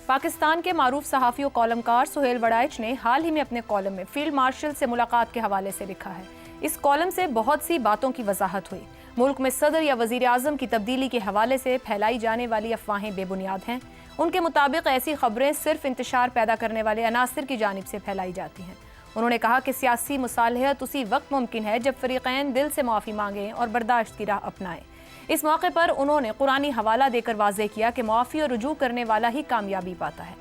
پاکستان کے معروف صحافی و کالمکار سہیل وڑائچ نے حال ہی میں اپنے کالم میں فیلڈ مارشل سے ملاقات کے حوالے سے لکھا ہے۔ اس کالم سے بہت سی باتوں کی وضاحت ہوئی۔ ملک میں صدر یا وزیر اعظم کی تبدیلی کے حوالے سے پھیلائی جانے والی افواہیں بے بنیاد ہیں۔ ان کے مطابق ایسی خبریں صرف انتشار پیدا کرنے والے عناصر کی جانب سے پھیلائی جاتی ہیں۔ انہوں نے کہا کہ سیاسی مصالحت اسی وقت ممکن ہے جب فریقین دل سے معافی مانگیں اور برداشت کی راہ اپنائیں۔ اس موقع پر انہوں نے قرآنی حوالہ دے کر واضح کیا کہ معافی اور رجوع کرنے والا ہی کامیابی پاتا ہے۔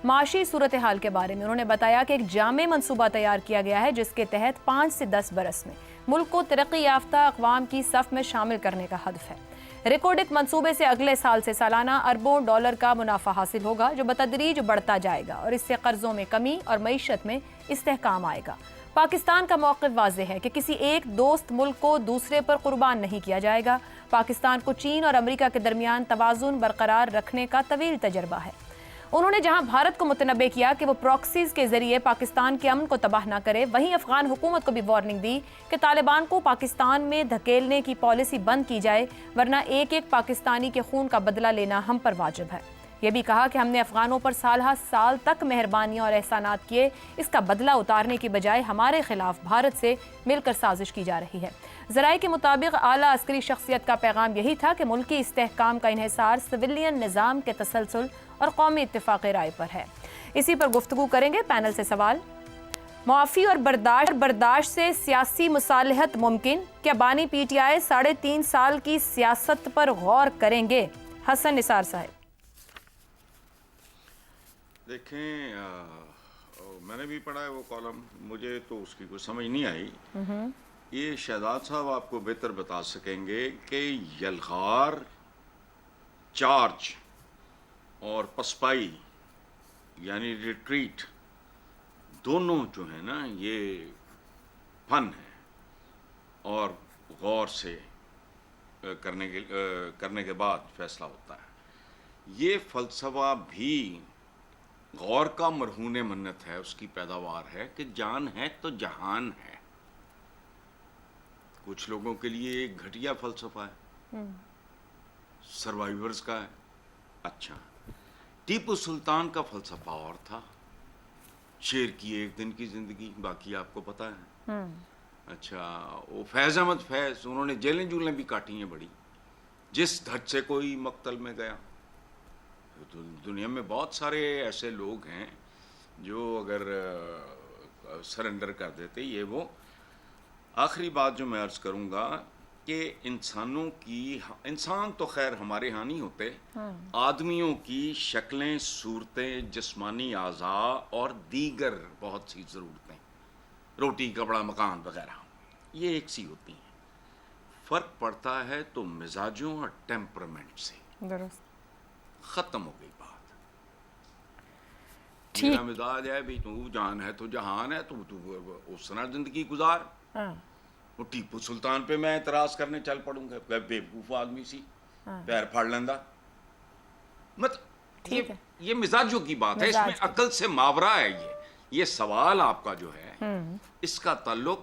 معاشی صورتحال کے بارے میں انہوں نے بتایا کہ ایک جامع منصوبہ تیار کیا گیا ہے جس کے تحت 5 سے 10 برس میں ملک کو ترقی یافتہ اقوام کی صف میں شامل کرنے کا ہدف ہے۔ ریکارڈک منصوبے سے اگلے سال سے سالانہ اربوں ڈالر کا منافع حاصل ہوگا جو بتدریج بڑھتا جائے گا اور اس سے قرضوں میں کمی اور معیشت میں استحکام آئے گا۔ پاکستان کا موقف واضح ہے کہ کسی ایک دوست ملک کو دوسرے پر قربان نہیں کیا جائے گا۔ پاکستان کو چین اور امریکہ کے درمیان توازن برقرار رکھنے کا طویل تجربہ ہے۔ انہوں نے جہاں بھارت کو متنبع کیا کہ وہ پراکسیز کے ذریعے پاکستان کے امن کو تباہ نہ کرے، وہیں افغان حکومت کو بھی وارننگ دی کہ طالبان کو پاکستان میں دھکیلنے کی پالیسی بند کی جائے ورنہ ایک ایک پاکستانی کے خون کا بدلہ لینا ہم پر واجب ہے۔ یہ بھی کہا کہ ہم نے افغانوں پر سال ہر سال تک مہربانیاں اور احسانات کیے، اس کا بدلہ اتارنے کی بجائے ہمارے خلاف بھارت سے مل کر سازش کی جا رہی ہے۔ ذرائع کے مطابق اعلیٰ عسکری شخصیت کا پیغام یہی تھا کہ ملکی استحکام کا انحصار سویلین نظام کے تسلسل اور قومی اتفاق رائے پر ہے۔ اسی پر گفتگو کریں گے، پینل سے سوال۔ معافی اور برداشت سے سیاسی مصالحت ممکن؟ کیا بانی پی ٹی آئی 3.5 سال کی سیاست پر غور کریں گے؟ حسن نثار صاحب۔ دیکھیں، میں نے بھی پڑھا ہے وہ کالم، مجھے تو اس کی کوئی سمجھ نہیں آئی۔ یہ شہزاد صاحب آپ کو بہتر بتا سکیں گے کہ یلغار، چارج اور پسپائی یعنی ریٹریٹ دونوں جو ہیں نا یہ فن ہے اور غور سے کرنے کے بعد فیصلہ ہوتا ہے۔ یہ فلسفہ بھی غور کا مرہون منت ہے، اس کی پیداوار ہے کہ جان ہے تو جہان ہے۔ کچھ لوگوں کے لیے ایک گھٹیا فلسفہ ہے، سروائیورز کا ہے۔ اچھا، ٹیپو سلطان کا فلسفہ اور تھا، شیر کی ایک دن کی زندگی، باقی آپ کو پتا ہے۔ اچھا، وہ فیض احمد فیض، انہوں نے جیلیں جولیں بھی کاٹی ہیں بڑی، جس دھٹ سے کوئی مقتل میں گیا۔ دنیا میں بہت سارے ایسے لوگ ہیں جو اگر سرنڈر کر دیتے۔ یہ وہ آخری بات جو میں عرض کروں گا کہ انسان تو خیر ہمارے ہاں نہیں ہوتے، آدمیوں کی شکلیں، صورتیں، جسمانی اعضاء اور دیگر بہت سی ضرورتیں، روٹی کپڑا مکان وغیرہ، یہ ایک سی ہوتی ہیں۔ فرق پڑتا ہے تو مزاجوں اور ٹیمپرمنٹ سے۔ درست، ختم ہو گئی بات۔ میرا مزاج ہے بھی تو جان ہے تو جہان ہے، تو اس طرح زندگی گزار۔ وہ ٹیپو سلطان پہ میں اعتراض کرنے چل پڑوں گا، بیوقوف آدمی سی پیر پھاڑ لیندہ۔ یہ مزاجوں کی بات ہے، اس میں عقل سے ماورا ہے۔ یہ سوال آپ کا جو ہے اس کا تعلق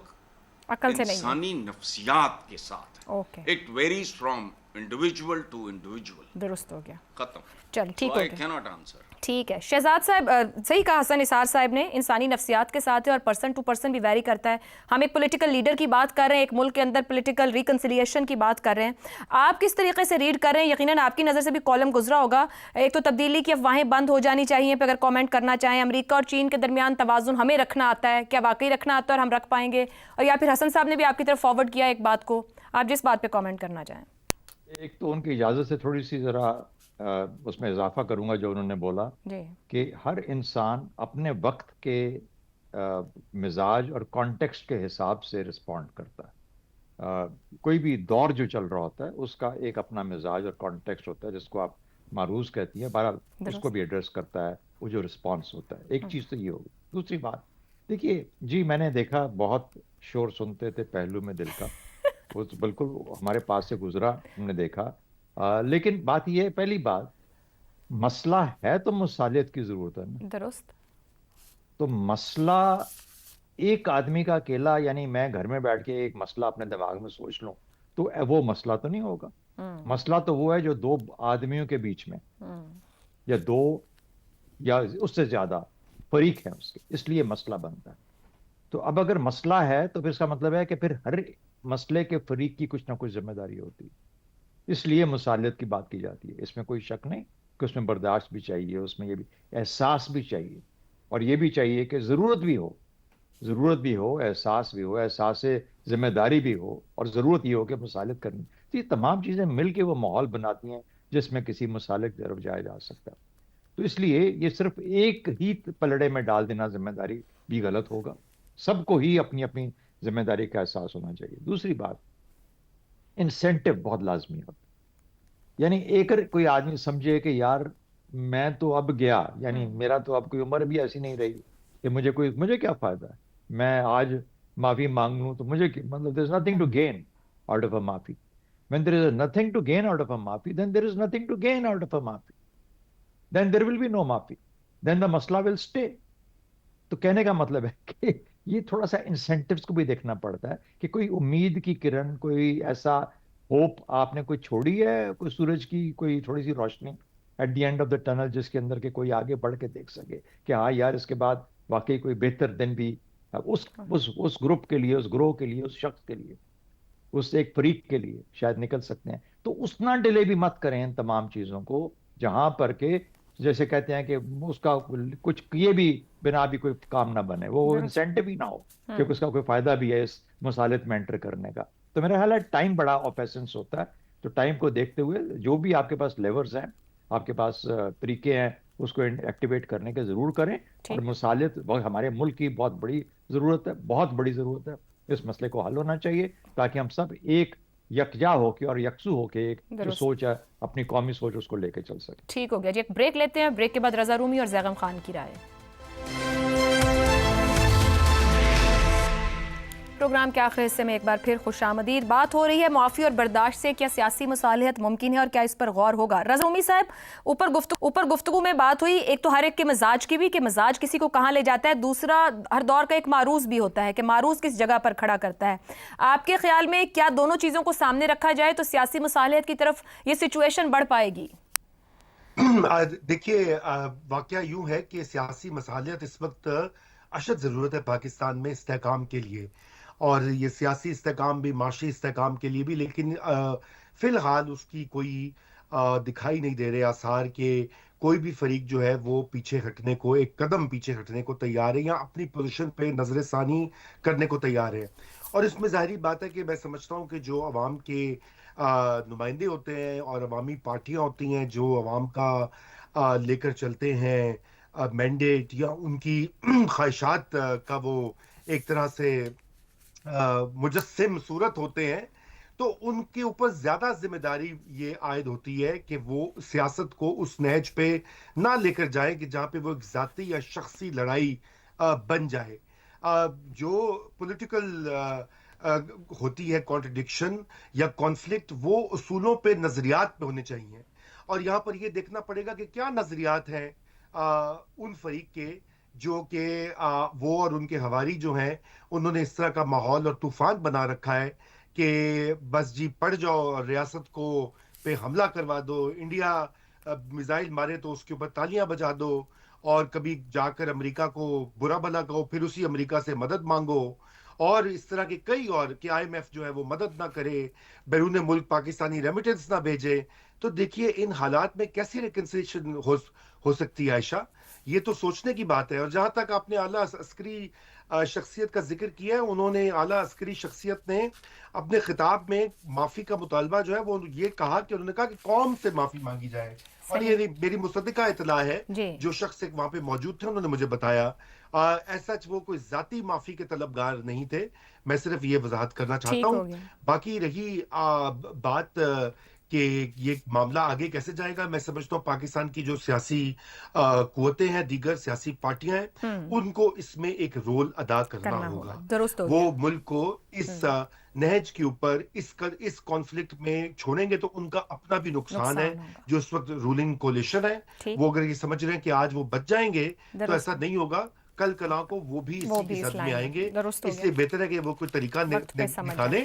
انسانی نفسیات کے ساتھ ہے۔ It varies from individual to individual۔ درست ہو گیا، ختم۔ چل ٹھیک ہو I گیا، cannot answer۔ ٹھیک ہے۔ شہزاد صاحب صحیح کہا حسن نثار صاحب نے، انسانی نفسیات کے ساتھ ہے اور پرسن ٹو پرسن بھی ویری کرتا ہے۔ ہم ایک پولیٹیکل لیڈر کی بات کر رہے ہیں، ایک ملک کے اندر پولیٹیکل ریکنسیلیشن کی بات کر رہے ہیں۔ آپ کس طریقے سے ریڈ کر رہے ہیں؟ یقیناً آپ کی نظر سے بھی کالم گزرا ہوگا۔ ایک تو تبدیلی کی افواہیں بند ہو جانی چاہیے پہ اگر کامنٹ کرنا چاہیں، امریکہ اور چین کے درمیان توازن ہمیں رکھنا آتا ہے، کیا واقعی رکھنا آتا ہے اور ہم رکھ پائیں گے؟ اور یا پھر حسن صاحب نے بھی آپ کی طرف فارورڈ کیا ایک بات کو، آپ جس بات پہ کامنٹ کرنا چاہیں۔ ایک تو ان کی اجازت سے تھوڑی سی ذرا اس میں اضافہ کروں گا جو انہوں نے بولا کہ ہر انسان اپنے وقت کے مزاج اور کانٹیکسٹ کے حساب سے رسپونڈ کرتا ہے۔ کوئی بھی دور جو چل رہا ہوتا ہے اس کا ایک اپنا مزاج اور کانٹیکسٹ ہوتا ہے جس کو آپ معروض کہتی ہیں، بہرحال اس کو بھی ایڈریس کرتا ہے وہ جو رسپانس ہوتا ہے۔ ایک چیز تو یہ ہوگی۔ دوسری بات دیکھیے جی، میں نے دیکھا بہت شور سنتے تھے پہلو میں دل کا، وہ بالکل ہمارے پاس سے گزرا، ہم نے دیکھا۔ لیکن بات یہ ہے، پہلی بات مسئلہ ہے تو مصالحت کی ضرورت ہے نا۔ درست۔ تو مسئلہ ایک آدمی کا اکیلا، یعنی میں گھر میں بیٹھ کے ایک مسئلہ اپنے دماغ میں سوچ لوں تو وہ مسئلہ تو نہیں ہوگا۔ مسئلہ تو وہ ہے جو دو آدمیوں کے بیچ میں یا دو یا اس سے زیادہ فریق ہیں اس کے، اس لیے مسئلہ بنتا ہے. تو اب اگر مسئلہ ہے تو پھر اس کا مطلب ہے کہ پھر ہر مسئلے کے فریق کی کچھ نہ کچھ ذمہ داری ہوتی ہے. اس لیے مصالحت کی بات کی جاتی ہے. اس میں کوئی شک نہیں کہ اس میں برداشت بھی چاہیے، اس میں یہ بھی احساس بھی چاہیے، اور یہ بھی چاہیے کہ ضرورت بھی ہو، احساس بھی ہو، احساس ذمہ داری بھی ہو، اور ضرورت یہ ہو کہ مصالحت کرنی. تو یہ تمام چیزیں مل کے وہ ماحول بناتی ہیں جس میں کسی مصالحت کی طرف جایا جا سکتا ہے. تو اس لیے یہ صرف ایک ہی پلڑے میں ڈال دینا ذمہ داری بھی غلط ہوگا. سب کو ہی اپنی اپنی ذمہ داری کا احساس ہونا چاہیے. دوسری بات، انسینٹو بہت لازمی ہوتا ہے. یعنی اگر کوئی آدمی سمجھے کہ یار میں تو اب گیا، یعنی میرا تو اب کوئی عمر بھی ایسی نہیں رہی کہ مجھے کیا فائدہ ہے، میں آج معافی مانگ لوں تو مجھے مطلب there is nothing to gain out of a معافی. When there is nothing to gain out of a معافی, then there is nothing to gain out of a معافی. Then there will be no معافی. Then the مسئلہ will stay. تو کہنے کا مطلب ہے کہ یہ تھوڑا سا انسینٹیوز کو بھی دیکھنا پڑتا ہے کہ کوئی امید کی کرن، کوئی ایسا ہوپ آپ نے کوئی چھوڑی ہے، کوئی سورج کی کوئی تھوڑی سی روشنی at the end of the tunnel, جس کے اندر کہ کوئی آگے بڑھ کے دیکھ سکے کہ ہاں یار اس کے بعد واقعی کوئی بہتر دن بھی اس گروپ کے لیے، اس گروہ کے لیے، اس شخص کے لیے، اس ایک فریق کے لیے شاید نکل سکتے ہیں. تو اتنا ڈیلے بھی مت کریں ان تمام چیزوں کو، جہاں پر کہ جیسے کہتے ہیں کہ اس کا کچھ یہ بھی بنا بھی کوئی کام نہ بنے، وہ انسینٹو ہی نہ ہو کہ اس کا کوئی فائدہ بھی ہے اس مصالحت میں انٹر کرنے کا. تو میرا خیال ہے ٹائم بڑا آف ایسنس ہوتا ہے. تو ٹائم کو دیکھتے ہوئے جو بھی آپ کے پاس لیورز ہیں، آپ کے پاس طریقے ہیں، اس کو ایکٹیویٹ کرنے کے ضرور کریں. اور مصالحت ہمارے ملک کی بہت بڑی ضرورت ہے، بہت بڑی ضرورت ہے. اس مسئلے کو حل ہونا چاہیے تاکہ ہم سب ایک یکجا ہو کے اور یکسو ہو کے ایک جو سوچ ہے، اپنی قومی سوچ، اس کو لے کے چل سکیں. ٹھیک ہو گیا جی، ایک بریک لیتے ہیں. بریک کے بعد رضا رومی اور زیغم خان کی رائے. پروگرام کے آخری حصے میں ایک بار پھر خوش آمدید. بات ہو رہی ہے معافی اور برداشت سے کیا سیاسی مصالحت ممکن ہے اور کیا اس پر غور ہوگا. رضا رومی صاحب، اوپر گفتگو میں بات ہوئی ایک تو ہر ایک کے مزاج کی بھی، کہ مزاج کسی کو کہاں لے جاتا ہے. دوسرا، ہر دور کا ایک معروض بھی ہوتا ہے کہ معروض کس جگہ پر کھڑا کرتا ہے. آپ کے خیال میں کیا دونوں چیزوں کو سامنے رکھا جائے تو سیاسی مصالحت کی طرف یہ سچویشن بڑھ پائے گی؟ دیکھیے، واقعہ یوں ہے کہ سیاسی مصالحت اس وقت اشد ضرورت ہے پاکستان میں استحکام کے لیے، اور یہ سیاسی استحکام بھی، معاشی استحکام کے لیے بھی. لیکن فی الحال اس کی کوئی دکھائی نہیں دے رہے آثار کہ کوئی بھی فریق جو ہے وہ پیچھے ہٹنے کو، ایک قدم پیچھے ہٹنے کو تیار ہے یا اپنی پوزیشن پہ نظر ثانی کرنے کو تیار ہے. اور اس میں ظاہری بات ہے کہ میں سمجھتا ہوں کہ جو عوام کے نمائندے ہوتے ہیں اور عوامی پارٹیاں ہوتی ہیں جو عوام کا لے کر چلتے ہیں مینڈیٹ یا ان کی خواہشات کا وہ ایک طرح سے مجسم صورت ہوتے ہیں، تو ان کے اوپر زیادہ ذمہ داری یہ عائد ہوتی ہے کہ وہ سیاست کو اس نہج پہ نہ لے کر جائیں کہ جہاں پہ وہ ایک ذاتی یا شخصی لڑائی بن جائے. جو پولیٹیکل ہوتی ہے کانٹرڈکشن یا کانفلکٹ، وہ اصولوں پہ، نظریات پہ ہونے چاہیے. اور یہاں پر یہ دیکھنا پڑے گا کہ کیا نظریات ہیں ان فریق کے جو کہ وہ اور ان کے حواری جو ہیں انہوں نے اس طرح کا ماحول اور طوفان بنا رکھا ہے کہ بس جی پڑ جاؤ اور ریاست کو پہ حملہ کروا دو، انڈیا میزائل مارے تو اس کے اوپر تالیاں بجا دو، اور کبھی جا کر امریکہ کو برا بھلا کہو، پھر اسی امریکہ سے مدد مانگو، اور اس طرح کے کئی اور کہ آئی ایم ایف جو ہے وہ مدد نہ کرے، بیرون ملک پاکستانی ریمیٹنس نہ بھیجے. تو دیکھیے ان حالات میں کیسی ریکنسیلیشن ہو سکتی ہے عائشہ؟ یہ تو سوچنے کی بات ہے. اور جہاں تک آپ نے اعلیٰ عسکری شخصیت کا ذکر کیا ہے، انہوں نے اعلیٰ عسکری شخصیت نے اپنے خطاب میں معافی کا مطالبہ جو ہے وہ یہ کہا کہ انہوں نے کہا کہ قوم سے معافی مانگی جائے. اور یہ میری مصدقہ اطلاع ہے، جو شخص ایک وہاں پہ موجود تھے انہوں نے مجھے بتایا. ایسا وہ کوئی ذاتی معافی کے طلبگار نہیں تھے. میں صرف یہ وضاحت کرنا چاہتا ہوں. باقی رہی بات کہ یہ معاملہ آگے کیسے جائے گا، میں سمجھتا ہوں پاکستان کی جو سیاسی قوتیں ہیں، دیگر سیاسی پارٹیاں ہیں، ان کو اس میں ایک رول ادا کرنا ہوگا. وہ ملک کو اس نہج کے اوپر اس کانفلکٹ میں چھوڑیں گے تو ان کا اپنا بھی نقصان ہے. جو اس وقت رولنگ کولیشن ہے، وہ اگر یہ سمجھ رہے ہیں کہ آج وہ بچ جائیں گے تو ایسا نہیں ہوگا. کل کلا کو وہ بھی اسی کی صد میں آئیں گے. اس لیے بہتر ہے کہ وہ کوئی طریقہ نکالیں